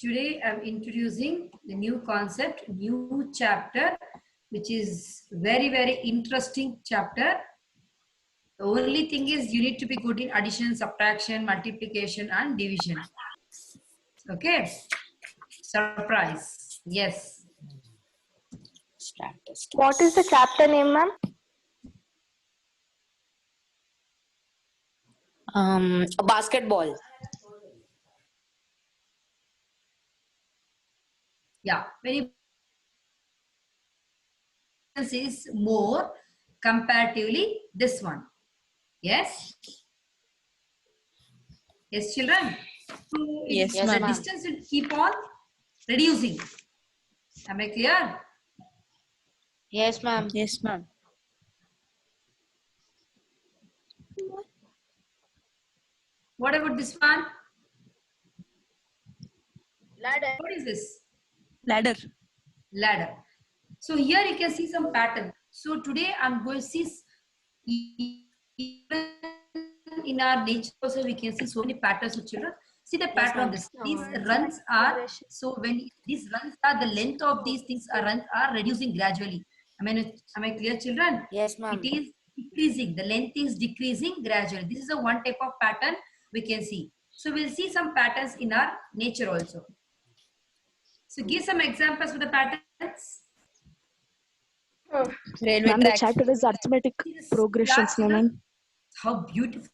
Today I'm introducing the new concept, new chapter, which is very, very interesting chapter. The only thing is you need to be good in addition, subtraction, multiplication, and division. Okay. Surprise. Yes. What is the chapter name, ma'am? Basketball. Yeah. When you is more comparatively this one. Yes. Yes, children. So Yes, the ma'am. distance will keep on reducing. Am I clear? Yes, ma'am. Yes, ma'am. What about this one? Ladder. What is this? Ladder. Ladder. So here you can see some pattern. So today I'm going to see even in our nature also we can see so many patterns of children. See the pattern of this. These runs are, so when these runs are, the length of these things are reducing gradually. Am I clear, children? Yes, ma'am. It is decreasing. The length is decreasing gradually. This is a one type of pattern we can see. So we'll see some patterns in our nature also. So give some examples for the patterns. Railway Ma'am, the track. chapter is arithmetic Yes, progressions, class, ma'am. how beautiful.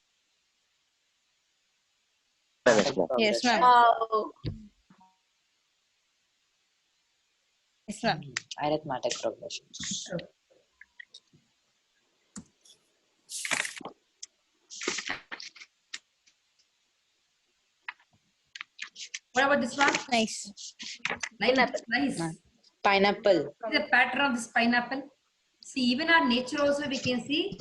Yes, ma'am. Oh. Yes, ma'am. Arithmetic progressions. What about this one? Nice. Nice. Pineapple. See the pattern of this pineapple. See, even our nature also we can see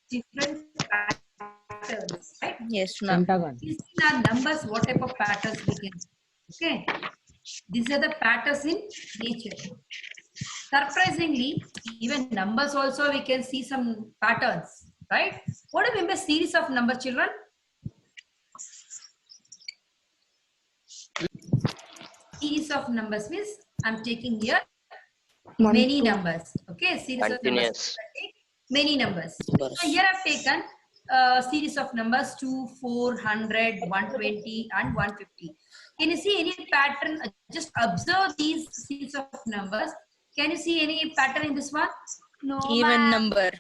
different patterns, right? Yes, ma'am. These are numbers, what type of patterns we can see. Okay. These are the patterns in nature. Surprisingly, even numbers also we can see some patterns, right? What do you mean by series of number, children? Series of numbers means I'm taking here many numbers. Okay, series of numbers. Many numbers. So here I've taken a series of numbers 2, 4, 100, 120 and 150. Can you see any pattern? Just observe these series of numbers. Can you see any pattern in this one? No, Even ma'am. number.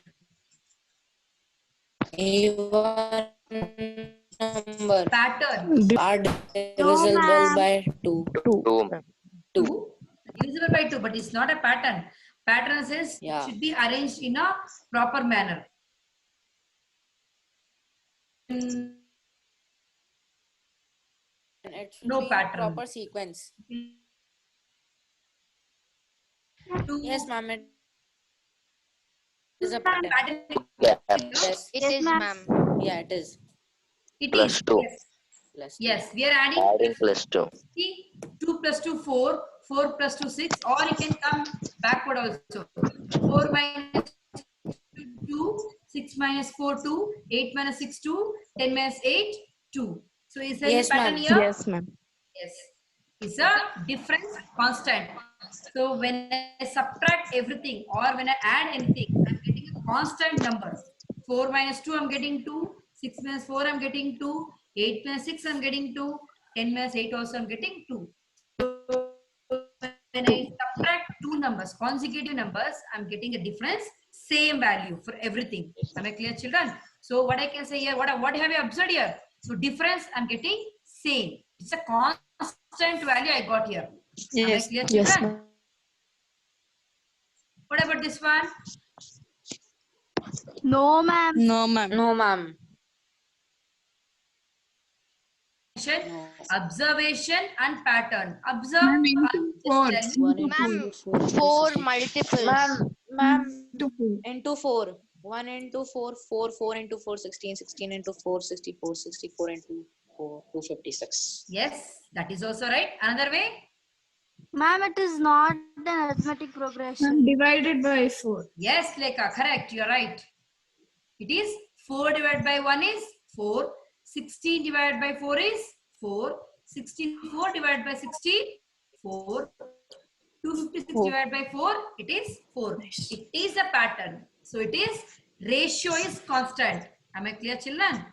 Even number Pattern. are divisible ma'am. by 2. 2. Divisible by 2, but it's not a pattern. Pattern says Yeah. it should be arranged in a proper manner. It should No be in pattern. proper sequence. Yes, ma'am. It is a pattern. Yes. It is, ma'am. Yeah, it is. It Plus is. 2. Yes. Plus 2. Yes, we are adding. Adding plus 2. See, 2 plus 2, 4, 4 plus 2, 6, or you can come backward also. 4 minus 2, 6 minus 4, 2, 8 minus 6, 2, 10 minus 8, 2. So is there Yes, any pattern ma'am. here? Yes, ma'am. Yes. It's a difference constant. So when I subtract everything or when I add anything, I'm getting a constant number. 4 minus 2, I'm getting 2. 6 minus 4, I'm getting 2. 8 minus 6, I'm getting 2. 10 minus 8 also, I'm getting 2. So when I subtract two numbers, consecutive numbers, I'm getting a difference, same value for everything. Am I clear, children? So what I can say here, what have you observed here? So difference, I'm getting same. It's a constant value I got here. Yes. Am I clear, Yes, children? ma'am. What about this one? No, ma'am. No, ma'am. No, ma'am. Observation and pattern. Observe. Ma'am, into four. Just tell me. 1 Ma'am, into 4. 4 multiples. Ma'am, Into four. into 4. 1 into 4, 4, 4 into 4, 16, 16 into 4, 64, 64 into 4, 256. Yes, that is also right. Another way? Ma'am, it is not an arithmetic progression. Ma'am, divided by 4. Yes, Lekha, correct. You're right. It is 4 divided by 1 is 4. 16 divided by 4 is 4. 64 divided by 64. 256 divided by 4, it is 4. Nice. It is a pattern. So it is ratio is constant. Am I clear, children?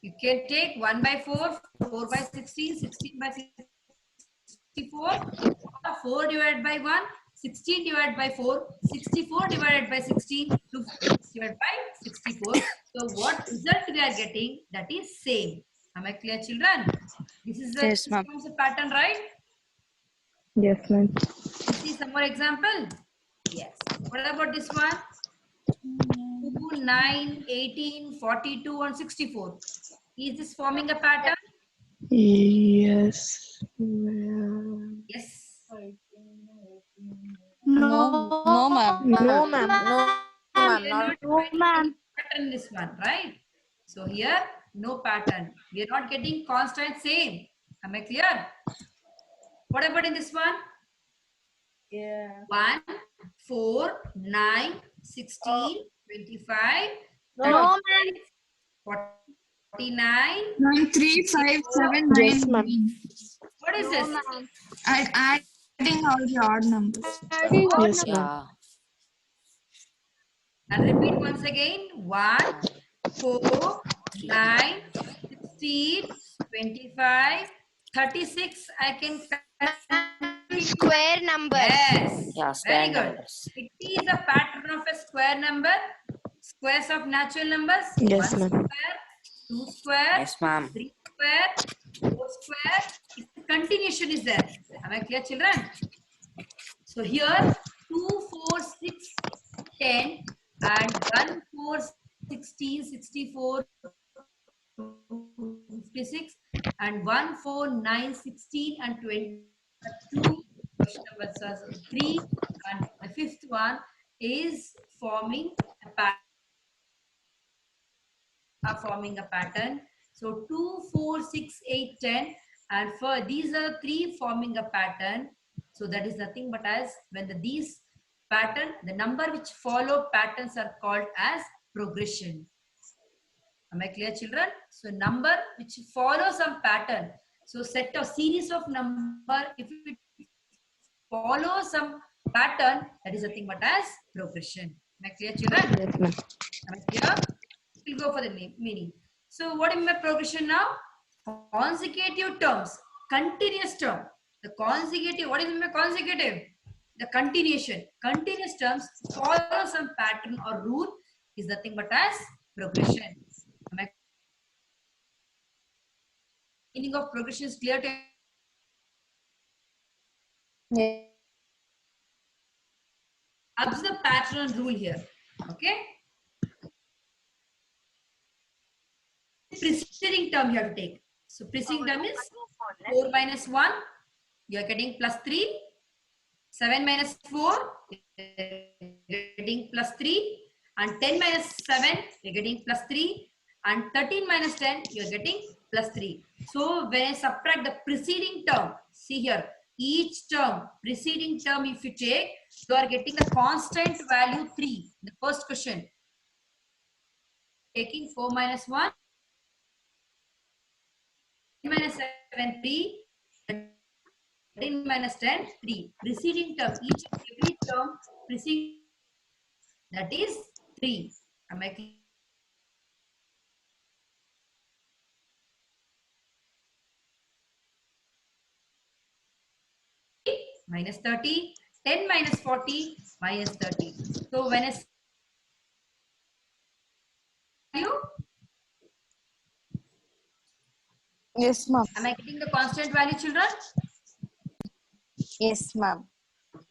You can take 1 by 4, 4 by 16, 16 by 64, or 4 divided by 1, 16 divided by 4, 64 divided by 16, 256 divided by 64. So what result we are getting, that is same. Am I clear, children? This is a, Yes, ma'am. a pattern, right? Yes, ma'am. See some more example? Yes. What about this one? 2, 9, 18, 42 and 64. Is this forming a pattern? Yes, ma'am. Yes. No, no, ma'am. No, ma'am. No, ma'am. We are Not. not No, finding ma'am. any pattern in this one, right? So here, no pattern. We are not getting constant same. Am I clear? What about in this one? Yeah. 1, 4, 9, 16, 25, No, 49. 1, 3, 5, 7, 9. Yes, ma'am. What is no, this? ma'am. Adding all the odd numbers. Yes, ma'am. Yeah. And repeat once again. 1, 4, 9, 16, 25, 36. I can continue. Square number. Yes. Yeah, Very square good. numbers. It is a pattern of a square number. Squares of natural numbers. Yes, 1 ma'am. square, 2 square, Yes, ma'am. 3 square, 4 square. Its continuation is there. Am I clear, children? So here 2, 4, 6, 10 and 1, 4, 16, 64, 56 and 1, 4, 9, 16 and 22. Question number 3 and the fifth one is forming a pattern. So 2, 4, 6, 8, 10 and for these are three forming a pattern. So that is nothing but as when these pattern, the number which follow patterns are called as progression. Am I clear, children? So number which follow some pattern. So set of series of number, if it follow some pattern, that is nothing but as progression. Am I clear, children? Yes, ma'am. Am I clear? We'll go for the meaning. So what is my progression now? Consecutive terms, continuous term. The consecutive, what is my consecutive? The continuation. Continuous terms follow some pattern or rule is nothing but as progression. Am I meaning of progression is clear to observe the pattern and rule here. Okay. Preceding term you have to take. So preceding term is 4 minus 1. You are getting plus 3. 7 minus 4. You are getting plus 3. And 10 minus 7. You are getting plus 3. And 13 minus 10. You are getting plus 3. So when I subtract the preceding term, see here, each term, preceding term if you take, you are getting a constant value 3. The first question. Taking 4 minus 1. Minus 7, 3. 13 minus 10, 3. Preceding term, each and every term preceding, that is 3. Am I clear? Minus 30, 10 minus 40, minus 30. So when I you, Yes, ma'am. am I getting the constant value, children? Yes, ma'am.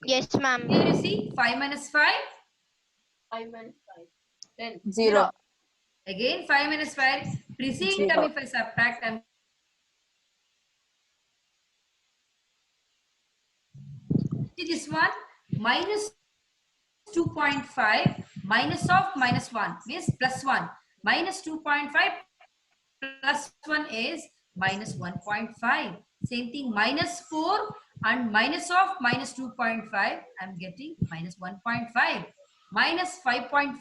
Yes, ma'am. Here you see 5 minus 5, 0. again 5 minus 5. Preceding term if I subtract, I'm see this one minus 2.5 minus of minus 1 means plus 1. Minus 2.5 plus 1 is minus 1.5. Same thing minus 4 and minus of minus 2.5 I'm getting minus 1.5. Minus 5.5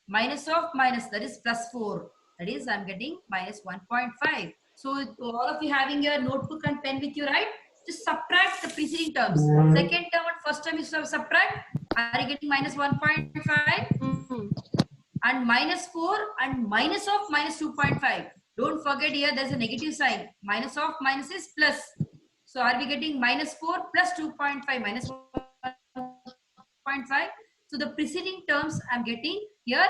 minus of minus, that is plus 4. That is I'm getting minus 1.5. So all of you having your notebook and pen with you, right? Just subtract the preceding terms. Second term and first term you subtract. Are you getting minus 1.5 and minus 4 and minus of minus 2.5? Don't forget here there's a negative sign. Minus of minus is plus. So are we getting minus 4 plus 2.5 minus 1.5? So the preceding terms I'm getting here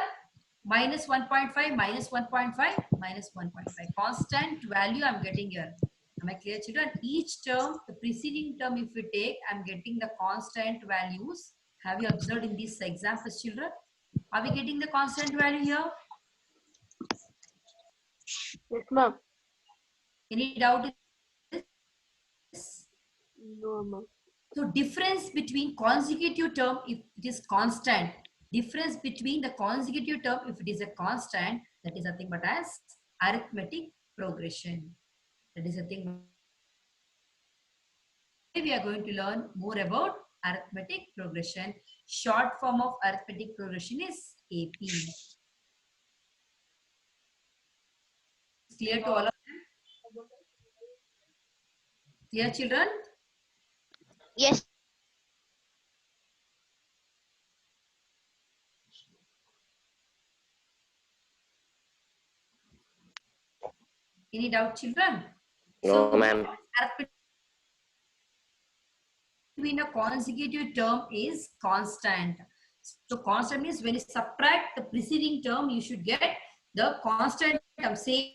minus 1.5, minus 1.5, minus 1.5. Constant value I'm getting here. Am I clear, children? Each term, the preceding term, if we take, I'm getting the constant values. Have you observed in these examples, children? Are we getting the constant value here? Yes, ma'am. Any doubt in this? No, ma'am. So difference between consecutive term, if it is constant, difference between the consecutive term, if it is a constant, that is nothing but as arithmetic progression. That is a thing. We are going to learn more about arithmetic progression. Short form of arithmetic progression is AP. Clear to all of them? Clear, children? Yes. Any doubt, children? No, So, ma'am. arithmetic between a consecutive term is constant. So constant means when you subtract the preceding term, you should get the constant term, same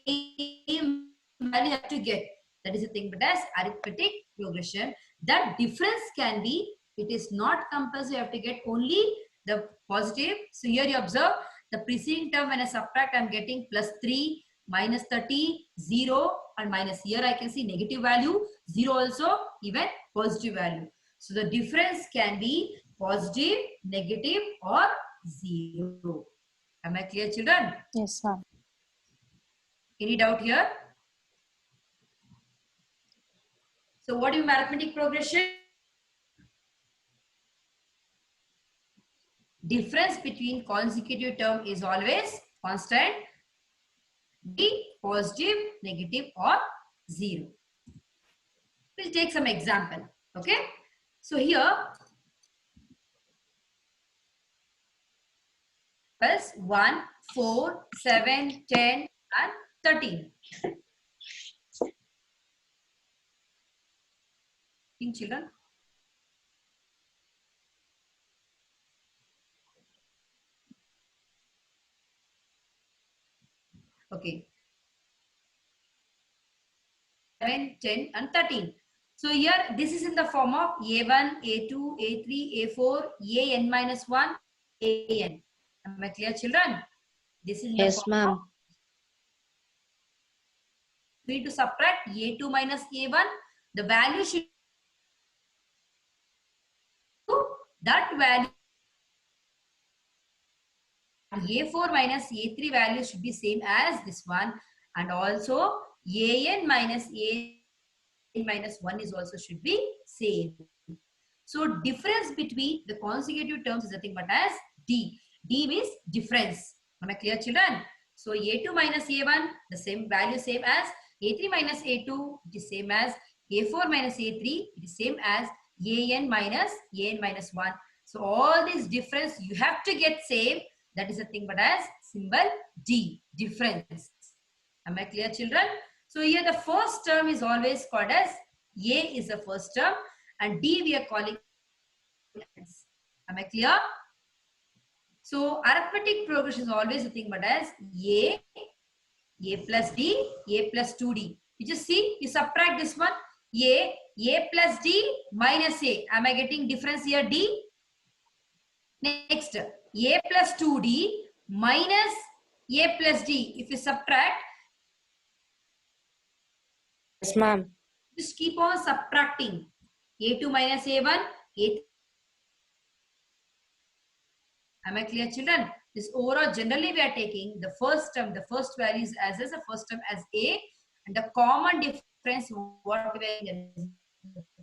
value you have to get. That is the thing, but as arithmetic progression, that difference can be, it is not compulsory, you have to get only the positive. So here you observe the preceding term, when I subtract, I'm getting plus 3, minus 30, 0, and minus. Here I can see negative value, 0 also, even positive value. So the difference can be positive, negative, or 0. Am I clear, children? Yes, ma'am. Any doubt here? So what do you mean arithmetic progression? Difference between consecutive term is always constant. Be positive, negative, or 0. We'll take some example. Okay. So here, plus 1, 4, 7, 10, and 13. In children. Okay. 7, 10, and 13. So here, this is in the form of A1, A2, A3, A4, AN minus 1, AN. Am I clear, children? This is in the Yes, form of. ma'am. We need to subtract A2 minus A1. The value should that value. A4 minus A3 value should be same as this one, and also AN minus AN minus 1 is also should be same. So difference between the consecutive terms is nothing but as D. D means difference. Am I clear, children? So A2 minus A1, the same value same as A3 minus A2, it is same as A4 minus A3, it is same as AN minus 1. So all these difference you have to get same. That is a thing but as symbol D, difference. Am I clear, children? So here the first term is always called as A is the first term and D we are calling as. Am I clear? So arithmetic progression is always a thing but as A plus D, A plus 2D. You just see, you subtract this one, A plus D minus A. Am I getting difference here, D? Next, A plus 2D minus A plus D. If you subtract, Yes, ma'am. just keep on subtracting. A2 minus A1, A3. Am I clear, children? This overall, generally we are taking the first term, the first value is as the first term as A, and the common difference what we are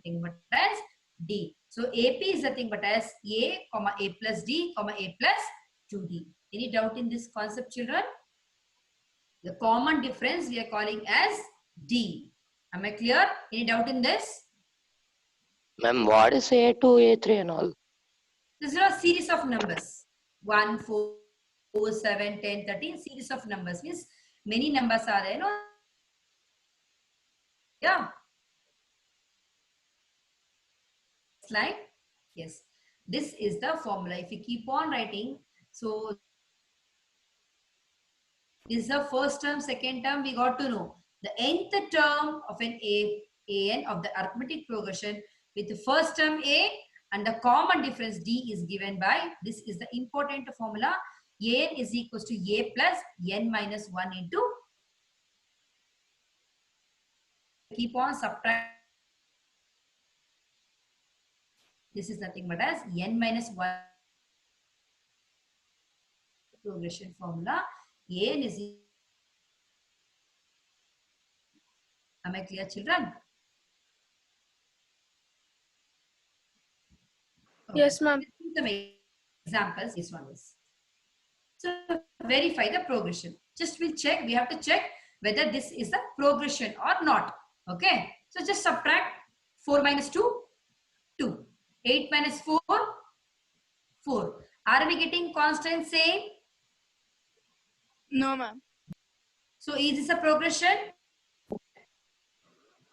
getting but as D. So AP is nothing but as A, comma A plus D, comma A plus 2D. Any doubt in this concept, children? The common difference we are calling as D. Am I clear? Any doubt in this? Ma'am, what is A2, A3 and all? This is a series of numbers. 1, 4, 7, 10, 13. Series of numbers means many numbers are there. No? Yeah. Slide. Yes. This is the formula. If you keep on writing, so this is the first term, second term, we got to know. The nth term of an an of the arithmetic progression with the first term A and the common difference D is given by, this is the important formula, an is equals to A plus n minus 1 into, keep on subtract. This is nothing but as n minus 1 progression formula. An is, am I clear, children? Okay. Yes, ma'am. Some examples, this one is. So verify the progression. Just we'll check, we have to check whether this is the progression or not. Okay. So just subtract 4 minus 2, 2. 8 minus 4, 4. Are we getting constant same? No, ma'am. So is this a progression?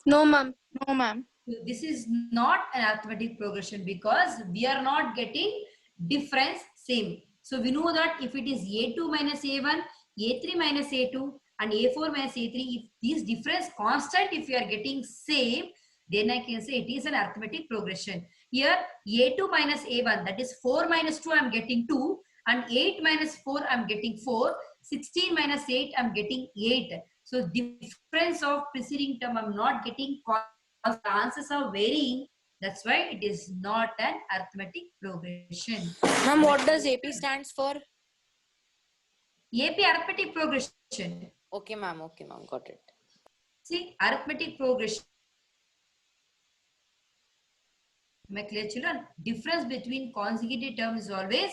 No, ma'am. No, ma'am. This is not an arithmetic progression because we are not getting difference same. So we know that if it is A2 minus A1, A3 minus A2 and A4 minus A3, if these difference constant, if you are getting same, then I can say it is an arithmetic progression. Here A2 minus A1, that is 4 minus 2, I am getting 2, and 8 minus 4, I am getting 4, 16 minus 8, I am getting 8. So difference of preceding term, I am not getting constant. The answers are varying. That's why it is not an arithmetic progression. Ma'am, what does AP stands for? AP arithmetic progression. Okay, ma'am, got it. See, arithmetic progression. Am I clear, children? Difference between consecutive terms is always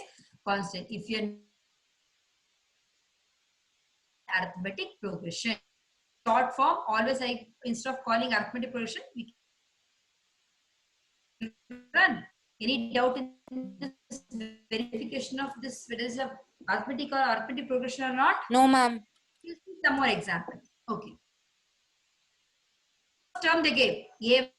constant. If you're arithmetic progression. Short form, always I, instead of calling arithmetic progression, we run. Any doubt in this verification of this, whether it's a arithmetic or arithmetic progression or not? No, ma'am. Let's see some more example. Okay. First term they gave A.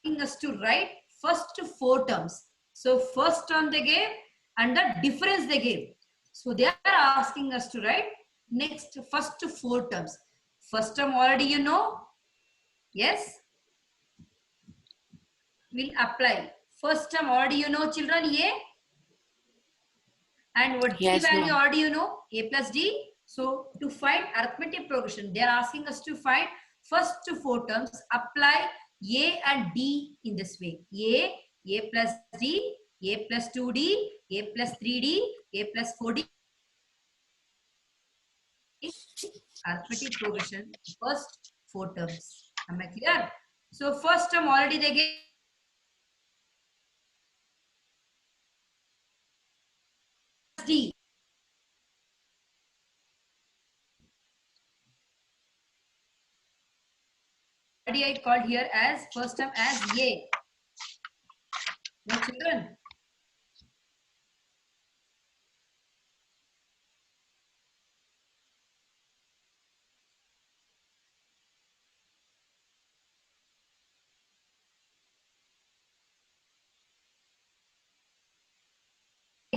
Asking us to write first 4 terms. So first term they gave and the difference they gave. So they are asking us to write next first 4 terms. First term already you know. Yes. We'll apply. First term already you know, children, A. And what D value already you know, A plus D. So to find arithmetic progression, they are asking us to find first 4 terms, apply A and D in this way. A plus D, A plus 2D, A plus 3D, A plus 4D. Arithmetic progression, first 4 terms. Am I clear? So first term already they gave D. Already I called here as first term as A. No, children.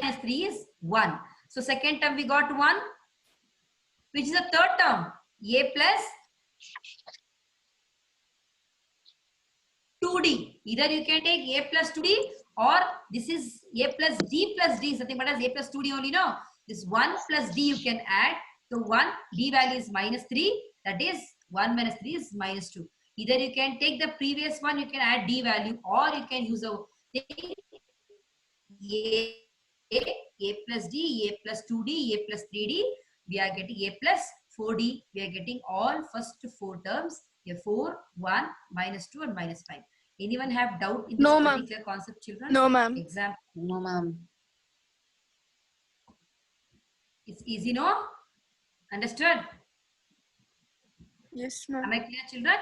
Minus 3 is 1. So second term we got 1. Which is the third term? A plus 2D. Either you can take A plus 2D or this is A plus D plus D. Something but as A plus 2D only, no. This 1 plus D you can add. So 1, D value is minus 3. That is 1 minus 3 is minus 2. Either you can take the previous one, you can add D value, or you can use a A plus D, A plus 2D, A plus 3D. We are getting A plus 4D. We are getting all first 4 terms. Here 4, 1, minus 2 and minus 5. Anyone have doubt in this No, ma'am. particular concept, children? No, ma'am. Example. No, ma'am. It's easy, no? Understood? Yes, ma'am. Am I clear, children?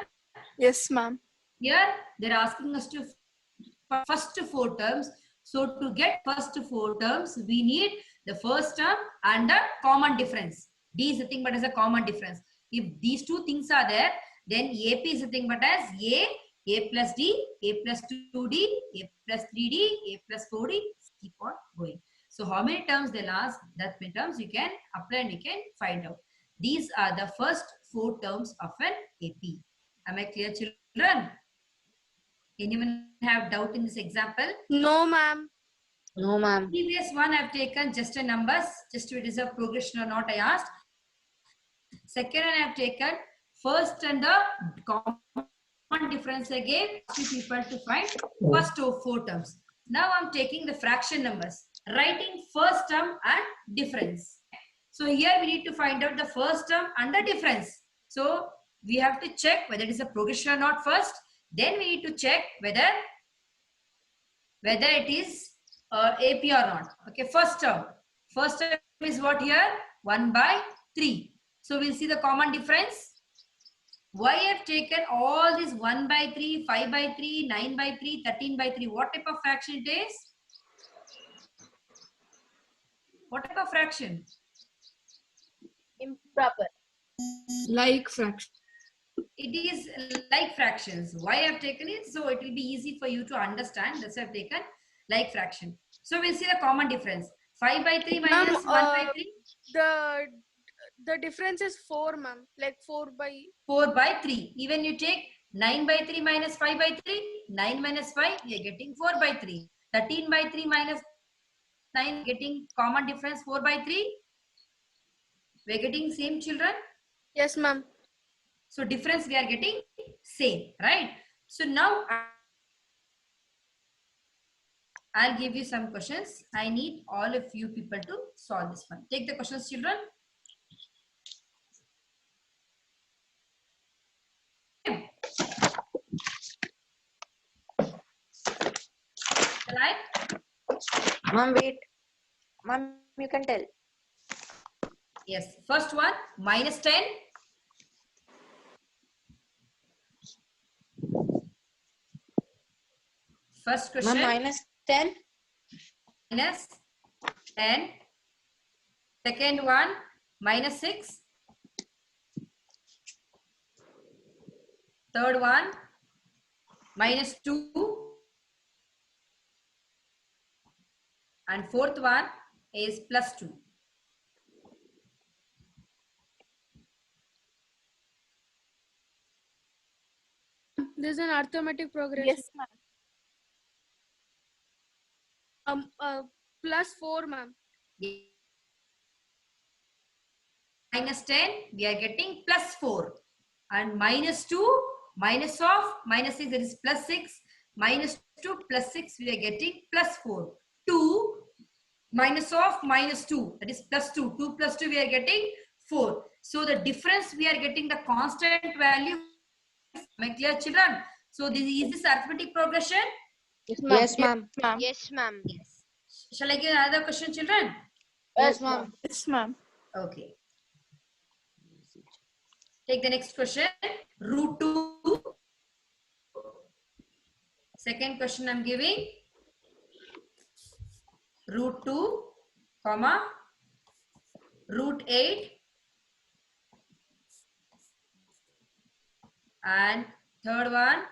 Yes, ma'am. Here they're asking us to first 4 terms. So to get first 4 terms, we need the first term and a common difference. D is nothing but as a common difference. If these two things are there, then AP is nothing but as A plus D, A plus 2D, A plus 3D, A plus 4D, keep on going. So how many terms they'll ask, that many terms you can apply and you can find out. These are the first 4 terms of an AP. Am I clear, children? Anyone have doubt in this example? No, ma'am. No, ma'am. Previous one I've taken just a numbers, just to it is a progression or not I asked. Second one I've taken first and the common difference again, ask people to find first of 4 terms. Now I'm taking the fraction numbers, writing first term and difference. So here we need to find out the first term and the difference. So we have to check whether it is a progression or not first. Then we need to check whether it is AP or not. Okay, first term. First term is what here? 1 by 3. So we'll see the common difference. Why I have taken all these 1 by 3, 5 by 3, 9 by 3, 13 by 3. What type of fraction it is? What type of fraction? Improper. Like fraction. It is like fractions. Why I have taken it? So it will be easy for you to understand. That's why I have taken like fraction. So we'll see the common difference. 5 by 3 minus 1 by 3. The difference is 4, ma'am. Like 4 by 4 by 3. Even you take 9 by 3 minus 5 by 3. 9 minus 5, we are getting 4 by 3. 13 by 3 minus 9, getting common difference 4 by 3. We are getting same, children. Yes, ma'am. So difference we are getting same, right? So now I'll give you some questions. I need all of you people to solve this one. Take the questions, children. Right? Ma'am, wait. Ma'am, you can tell. Yes. First one, minus 10. First question. Ma'am, minus 10. Minus 10. Second one, minus 6. Third one, minus 2. And fourth one is plus 2. There's an arithmetic progression. Yes, ma'am. Plus 4, ma'am. Minus 10, we are getting plus 4. And minus 2, minus of, minus 6, that is plus 6. Minus 2, plus 6, we are getting plus 4. 2, minus of, minus 2, that is plus 2. 2 plus 2, we are getting 4. So the difference, we are getting the constant value. Am I clear, children? So is this arithmetic progression? Yes, ma'am. Yes, ma'am. Yes. Shall I give another question, children? Yes, ma'am. Yes, ma'am. Okay. Take the next question. Root 2. Second question I'm giving. Root 2, comma, root 8. And third one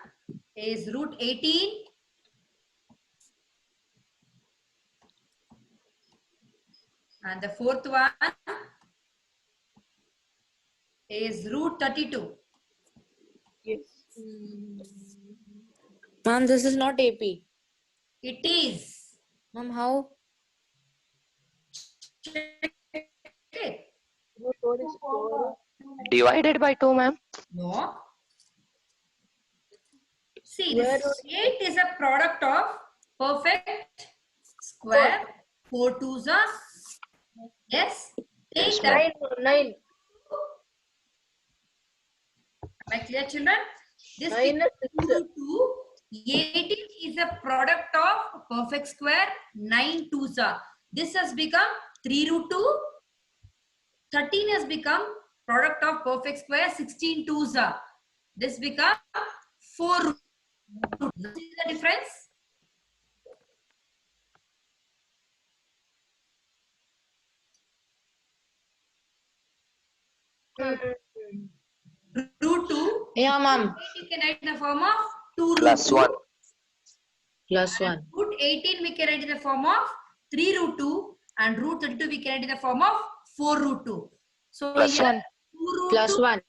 is root 18. And the fourth one is root 32. Yes. Ma'am, this is not AP. It is. Ma'am, how? Okay. Root 4 is 4. Divided by 2, ma'am. No. See, Where this 8 is a product of perfect square. 4 twos are. Yes. Take that. 9. Am I clear, children? This Minus is 2 to 18 is a product of perfect square. 9 twos are. This has become 3 root 2, 13 has become product of perfect square. 16 twos are. This become 4 root. See the difference? Root 2. Yeah, ma'am. You can write in the form of 2 root Plus 2. 1. Plus 1. Root 18 we can write in the form of 3 root 2. And root 32 we can write in the form of 4 root 2. So Plus here 1. 2 root Plus 2 1.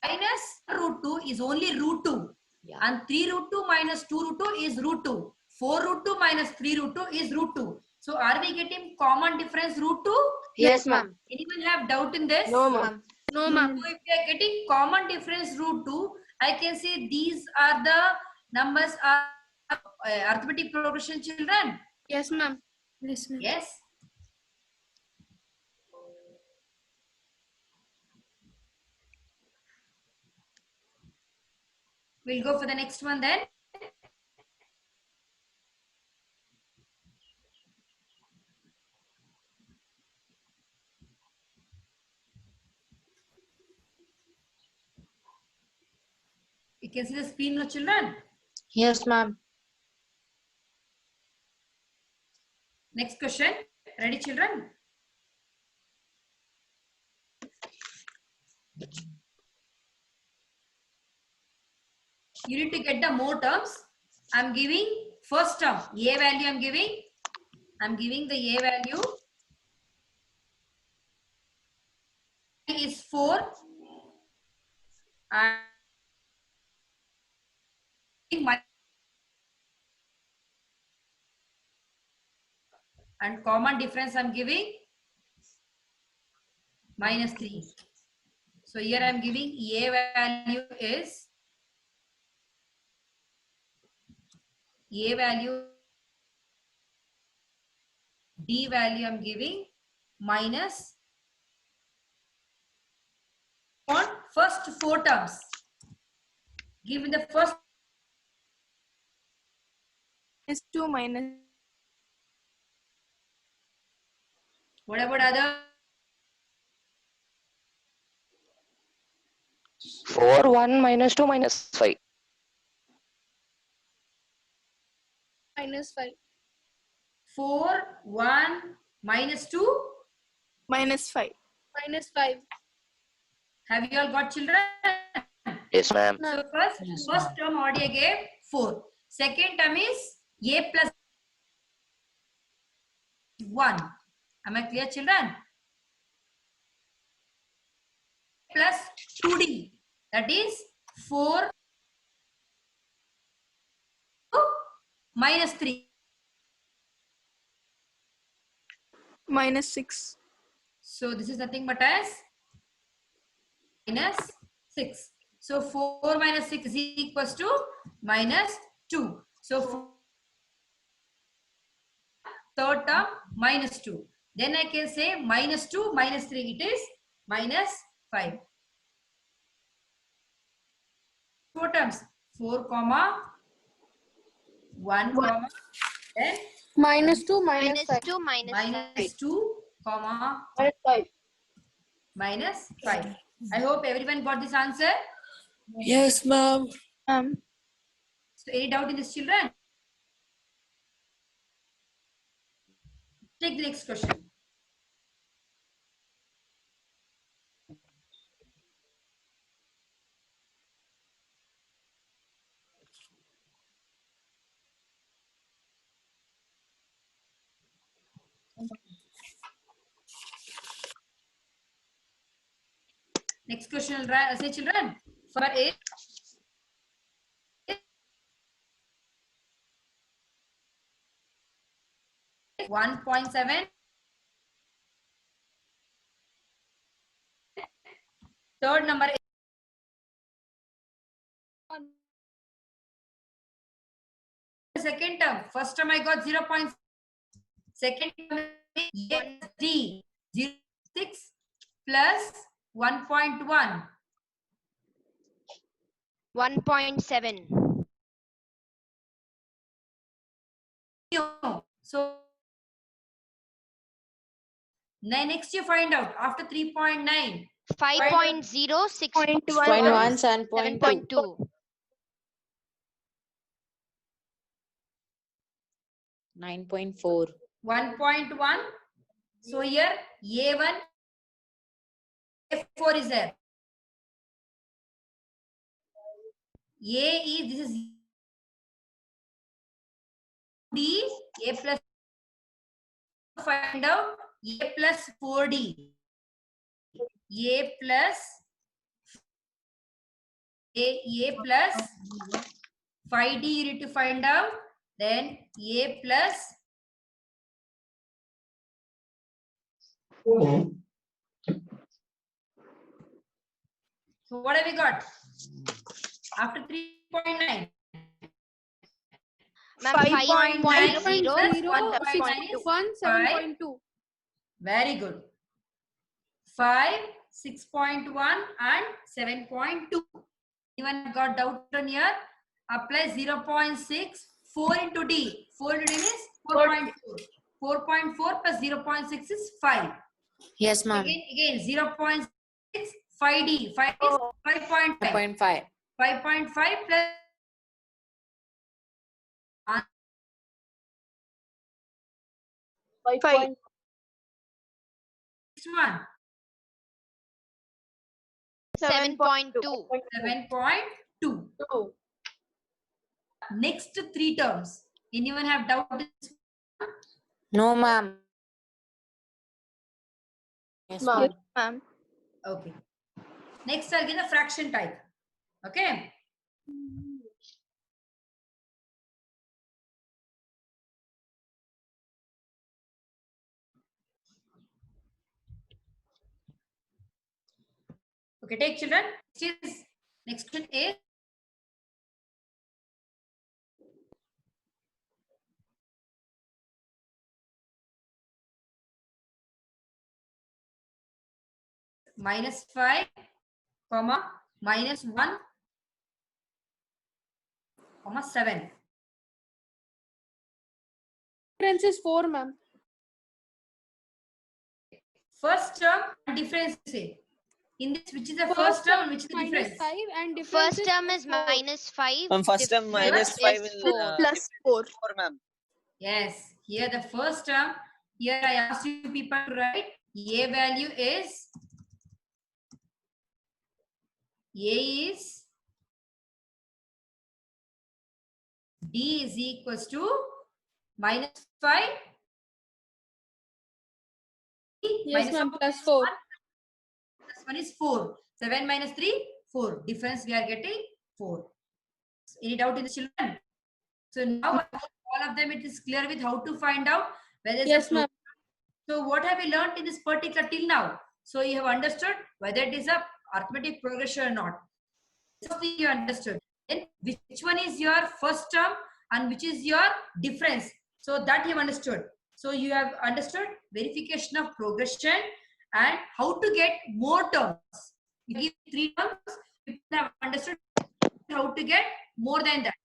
minus root 2 is only root 2. Yeah. And 3 root 2 minus 2 root 2 is root 2. 4 root 2 minus 3 root 2 is root 2. So are we getting common difference root 2? Yes, ma'am. Anyone have doubt in this? No, ma'am. No, ma'am. So if we are getting common difference root 2, I can say these are the numbers of arithmetic progression, children. Yes, ma'am. Yes, ma'am. Yes. We'll go for the next one then. You can see the screen now, children. Yes, ma'am. Next question. Ready, children? You need to get the more terms. I'm giving first term. A value I'm giving. I'm giving the A value. Is 4. And common difference I'm giving minus 3. So here I'm giving A value is A value, D value I'm giving minus on first 4 terms. Given the first Is 2 minus. what about other? 4, 1, minus 2, minus 5. Minus 5. 4, 1, minus 2. Minus 5. Minus 5. Have you all got, children? Yes, ma'am. So first term already I gave 4. Second term is A plus 1. Am I clear, children? Plus 2D. That is 4 minus 3. Minus 6. So this is nothing but as minus 6. So 4 minus 6 is equals to minus 2. So third term minus 2. Then I can say minus 2 minus 3. It is minus 5. 4 terms. 4 comma 1 comma then Minus 2 minus 5. 2 minus 2 comma Minus 5. minus 5. I hope everyone got this answer. Yes, ma'am. So any doubt in this, children? Take the next question. Next question will say, children, for A 1.7, third number is second term. First term I got 0. Second term is D 0.6 plus 1.1. 1.7. So Next you find out after 3.9. 5.0, 0.1, 7.2. 7.2. 9.4. 1.1. So here A1, A4 is there. A is, this is D, A plus, find out A plus 4D. A plus, A plus 5D you need to find out. Then A plus, so what have we got? After 3.9. Ma'am, 5.0 5.0, 7.2. Very good. 5, 6.1 and 7.2. Anyone got doubt on here? Apply 0.6, 4 into D. 4 into D is 4.4. 4.4 plus 0.6 is 5. Yes, ma'am. Again 0.6, 5D. 5 is 5.5. 5.5. 5.5 plus Five. next one. 7.2. 7.2. Next 3 terms. Anyone have doubt? No, ma'am. Yes, Ma'am. ma'am. Okay. Next I'll get the fraction type. Okay. Okay, take children. Next question is -5, -1, 7. Difference is 4, ma'am. First term and difference say. In this, which is the first term and which is the minus difference? 5 and difference First term is -5. First term difference -5 is will 4. Plus 4. 4, ma'am. Yes. Here the first term. Here I asked you people to write A value is D is equals to -5. Yes, ma'am. -1 Plus 4. plus 1 is 4. 7 minus 3, 4. Difference we are getting 4. Any doubt in the children? So now all of them it is clear with how to find out whether it's Yes, a ma'am. So what have we learned in this particular till now? So you have understood whether it is a arithmetic progression or not. Something you understood. Then which one is your first term and which is your difference? So that you have understood. So you have understood verification of progression and how to get more terms. If you give 3 terms, you have understood how to get more than that.